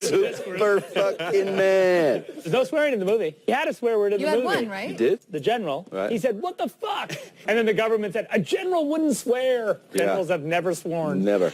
Super fucking man. There's no swearing in the movie. He had a swear word in the movie. You had one, right? You did? The general. Right. He said, "What the fuck?" And then the government said, "A general wouldn't swear." Generals have never sworn. Never.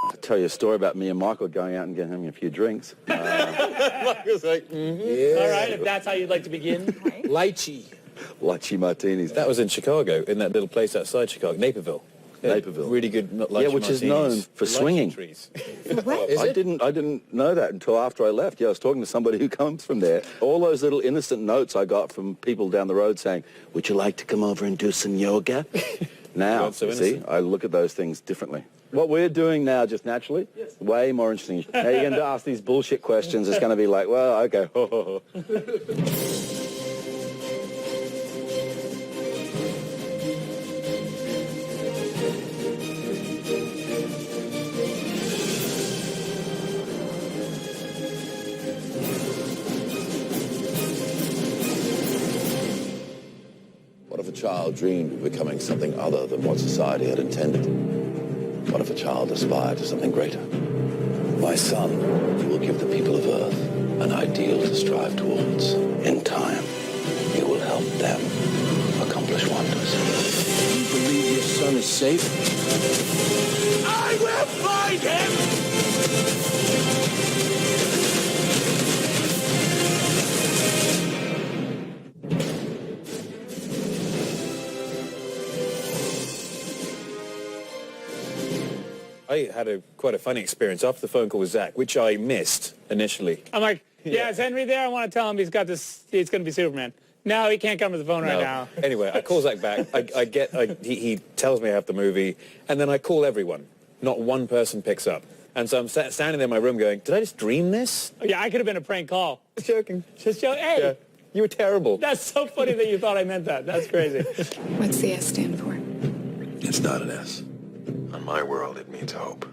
I'll tell you a story about me and Michael going out and getting a few drinks. Michael's like, Yeah. All right, if that's how you'd like to begin. lychee. Lychee martinis. That was in Chicago, in that little place outside Chicago, Naperville. Naperville. Really good lychee Yeah, which is known martinis. for Lychee swinging. trees. What? Is I it? didn't know that until after I left. Yeah, I was talking to somebody who comes from there. All those little innocent notes I got from people down the road saying, "Would you like to come over and do some yoga?" Now, God, so see, innocent. I look at those things differently. What we're doing now, just naturally, way more interesting. Now you're going to ask these bullshit questions. It's going to be like, well, okay. What if a child dreamed of becoming something other than what society had intended? What if a child aspired to something greater? My son will give the people of Earth an ideal to strive towards. In time, he will help them accomplish wonders. You believe your son is safe? I will find him! I had quite a funny experience after the phone call with Zach, which I missed initially. I'm like, yeah, is Henry there? I want to tell him he's going to be Superman. No, he can't come to the phone right now. Anyway, I call Zach back. He tells me I have the movie, and then I call everyone. Not one person picks up. And so I'm standing there in my room going, did I just dream this? Yeah, I could have been a prank call. Just joking. Just joking. Hey, Yeah. You were terrible. that's so funny that you thought I meant that. That's crazy. What's the S stand for? It's not an S. On my world, it means hope.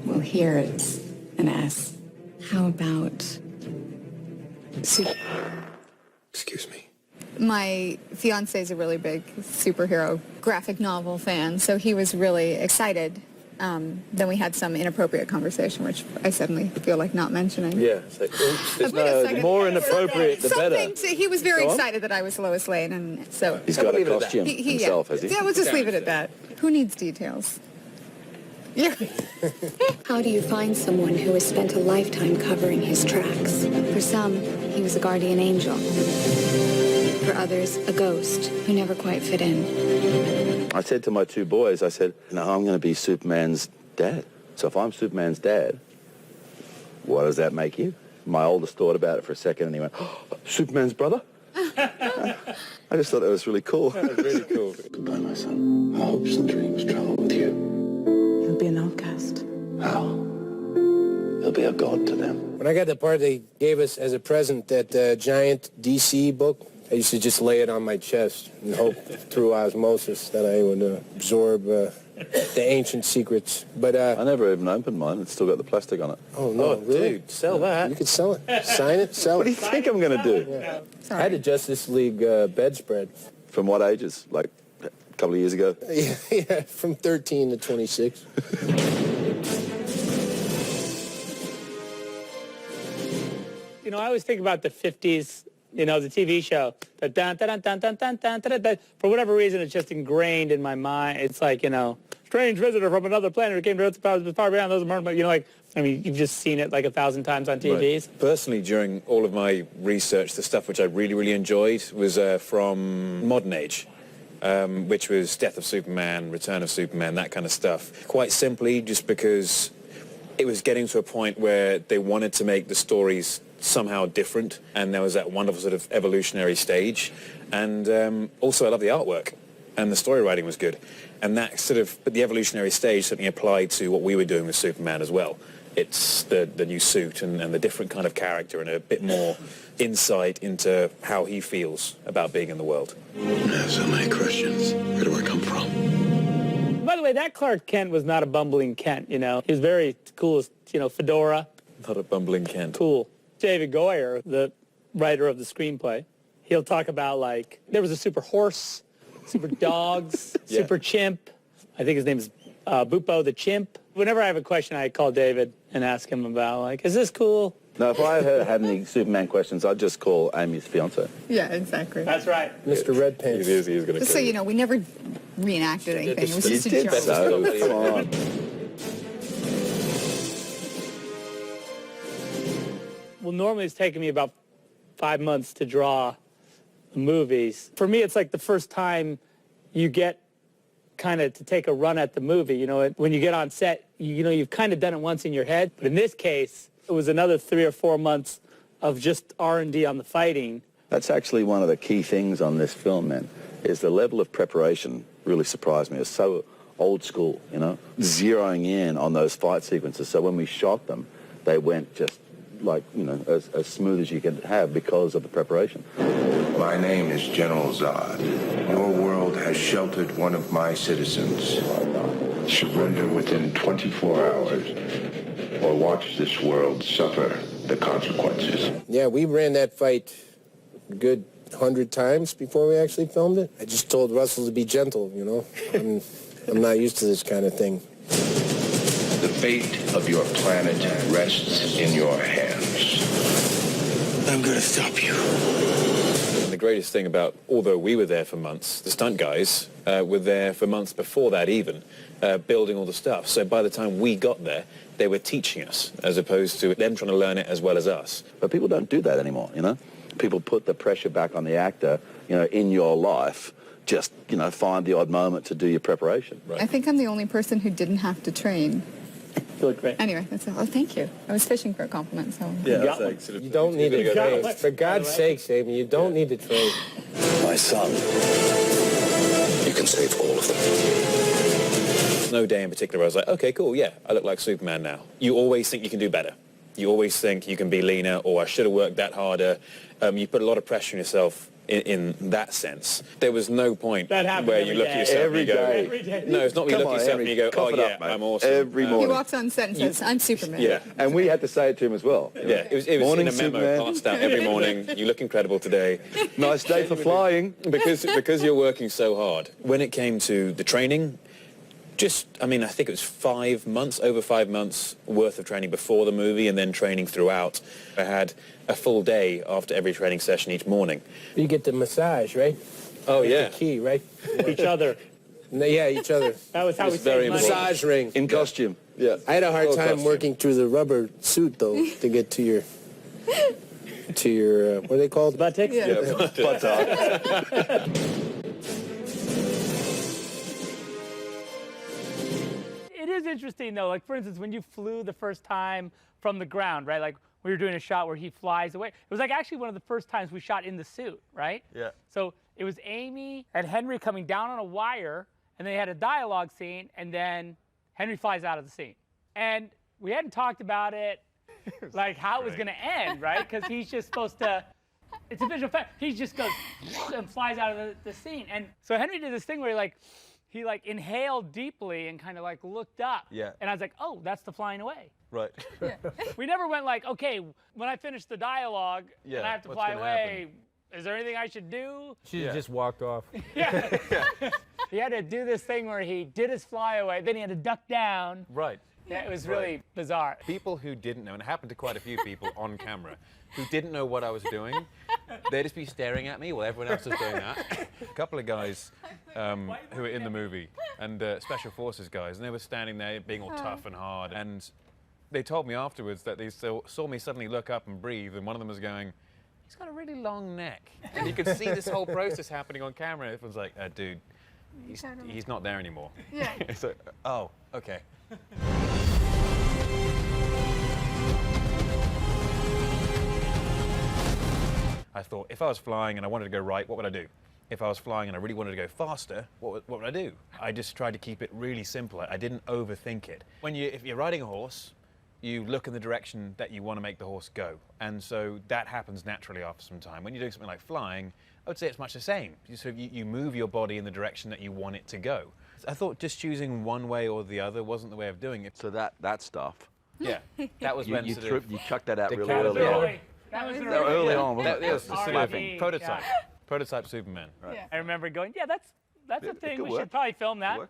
Well, here it's an S. How about Excuse me. My fiance is a really big superhero graphic novel fan, so he was really excited. Then we had some inappropriate conversation, which I suddenly feel like not mentioning. Yeah. It's like, oops, there's Wait a no second. more inappropriate, the better. He was very Go on. excited that I was Lois Lane, and so He's got a leave it at that. costume he himself, has he? Yeah, we'll just leave it at that. Who needs details? Yeah. How do you find someone who has spent a lifetime covering his tracks? For some, he was a guardian angel. For others, a ghost who never quite fit in. I said to my two boys, I said, no, I'm going to be Superman's dad. So if I'm Superman's dad, what does that make you? My oldest thought about it for a second and he went, oh, Superman's brother? I just thought that was really cool. That was really cool. Goodbye, my son. Our hopes and dreams travel with you. He'll be an outcast. How? He'll be a god to them. When I got the part they gave us as a present, that giant DC book, I used to just lay it on my chest and hope through osmosis that I would absorb the ancient secrets. But I never even opened mine. It's still got the plastic on it. oh no, Oh, really? dude, sell that. You could sell it, sign it, sell What do it. you think I'm going to do? Yeah. I had a Justice League bedspread. From what ages? Like a couple of years ago? Yeah, from 13 to 26. You know, I always think about the 50s, you know, the TV show. The dun, dun, dun, dun, dun, dun, dun, dun. For whatever reason, it's just ingrained in my mind. It's like, you know, strange visitor from another planet who came to Earth with power beyond those of Mars. You know, like, I mean, you've just seen it like 1,000 times on TVs. Right. Personally, during all of my research, the stuff which I really, really enjoyed was from Modern Age, which was Death of Superman, Return of Superman, that kind of stuff. Quite simply, just because it was getting to a point where they wanted to make the stories somehow different, and there was that wonderful sort of evolutionary stage. And also, I love the artwork, and the story writing was good. And that sort of, but the evolutionary stage certainly applied to what we were doing with Superman as well. It's the new suit and the different kind of character and a bit more insight into how he feels about being in the world. I have so many questions. Where do I come from? By the way, that Clark Kent was not a bumbling Kent, you know. He was very cool, you know, fedora. Not a bumbling Kent. Cool. David Goyer, the writer of the screenplay, he'll talk about, like, there was a super horse, super dogs, Yeah. super chimp. I think his name is Bupo the chimp. Whenever I have a question, I call David and ask him about, like, is this cool? No, if I had any Superman questions, I'd just call Amy's fiance. Yeah, exactly. That's right. Mr. Red Pants. He is going to Just so you know, we never reenacted anything. It was just a joke. So, come on. Well, normally it's taken me about 5 months to draw the movies. For me, it's like the first time you get kind of to take a run at the movie. You know, when you get on set, you know, you've kind of done it once in your head. But in this case, it was another 3 or 4 months of just R&D on the fighting. That's actually one of the key things on this film, man, is the level of preparation really surprised me. It's so old school, you know, zeroing in on those fight sequences. So when we shot them, they went just like, you know, as smooth as you could have because of the preparation. My name is General Zod. Your world has sheltered one of my citizens. Surrender within 24 hours or watch this world suffer the consequences. Yeah, we ran that fight a good 100 times before we actually filmed it. I just told Russell to be gentle, you know. I'm not used to this kind of thing. The fate of your planet rests in your hands. I'm gonna stop you. And the greatest thing about, although we were there for months, the stunt guys were there for months before that even, building all the stuff. So by the time we got there, they were teaching us, as opposed to them trying to learn it as well as us. But people don't do that anymore, you know. People put the pressure back on the actor, you know, in your life. Just, you know, find the odd moment to do your preparation. Right. I think I'm the only person who didn't have to train. You look great. Anyway, that's all. Oh, thank you. I was fishing for a compliment, so. You don't need to train. For God's sakes, Amy, you don't need to train. My son, you can save all of them. No day in particular where I was like, okay, cool, yeah, I look like Superman now. You always think you can do better. You always think you can be leaner, or I should have worked that harder. You put a lot of pressure on yourself in that sense. There was no point That happened where every you look day. at yourself Every and you go, day. Every day. no, it's not when you Come look on, at yourself Henry, and you go, cough oh it yeah, up, mate. I'm awesome. Every He morning. walks on set and says, I'm Superman. Yeah. And we had to say it to him as well. Yeah, it was Morning, in a memo Superman. passed out every morning. You look incredible today. Nice day for flying. Because you're working so hard. When it came to the training, I think it was 5 months, over 5 months worth of training before the movie and then training throughout. I had a full day after every training session each morning. You get the massage, right? Oh, That's yeah. the key, right? Each other. No, yeah, each other. That was how we It's very saved money. important. Massage ring. In costume. Yeah. I had a hard Full time costume. working through the rubber suit, though, to get to your what are they called? Buttocks? Yeah. Butt up. It is interesting, though. Like, for instance, when you flew the first time from the ground, right? Like, we were doing a shot where he flies away. It was like actually one of the first times we shot in the suit, right? Yeah. So it was Amy and Henry coming down on a wire, and they had a dialogue scene, and then Henry flies out of the scene. And we hadn't talked about it, like how it was going to end, right? Because he's just supposed to, it's a visual effect. He just goes and flies out of the scene. And so Henry did this thing where he inhaled deeply and kind of like looked up. Yeah. And I was like, oh, that's the flying away. Right. We never went like, okay, when I finish the dialogue Yeah, and I have to what's fly gonna away, is there anything I should do? She just walked off. Yeah. He had to do this thing where he did his flyaway, then he had to duck down. Right. Yeah, it was really bizarre. People who didn't know, and it happened to quite a few people on camera, who didn't know what I was doing, they'd just be staring at me while everyone else was doing that. A couple of guys who were in the movie, and special forces guys, and they were standing there being all tough and hard, and they told me afterwards that they saw me suddenly look up and breathe, and one of them was going, he's got a really long neck. And you could see this whole process happening on camera. Everyone's like, dude, he's not there anymore. Yeah. It's like, oh, okay. I thought, if I was flying and I wanted to go right, what would I do? If I was flying and I really wanted to go faster, what would I do? I just tried to keep it really simple. I didn't overthink it. If you're riding a horse, you look in the direction that you want to make the horse go. And so that happens naturally after some time. When you're doing something like flying, I would say it's much the same. You move your body in the direction that you want it to go. I thought just choosing one way or the other wasn't the way of doing it. So that stuff, Yeah, that was when you sort of chucked that out the really Cavill- early on. Really? That was Early on, wasn't that it? was the sort of R&D, prototype. yeah. Prototype Superman. Yeah. I remember going, yeah, that's a thing. good We work. should probably film that. Good work.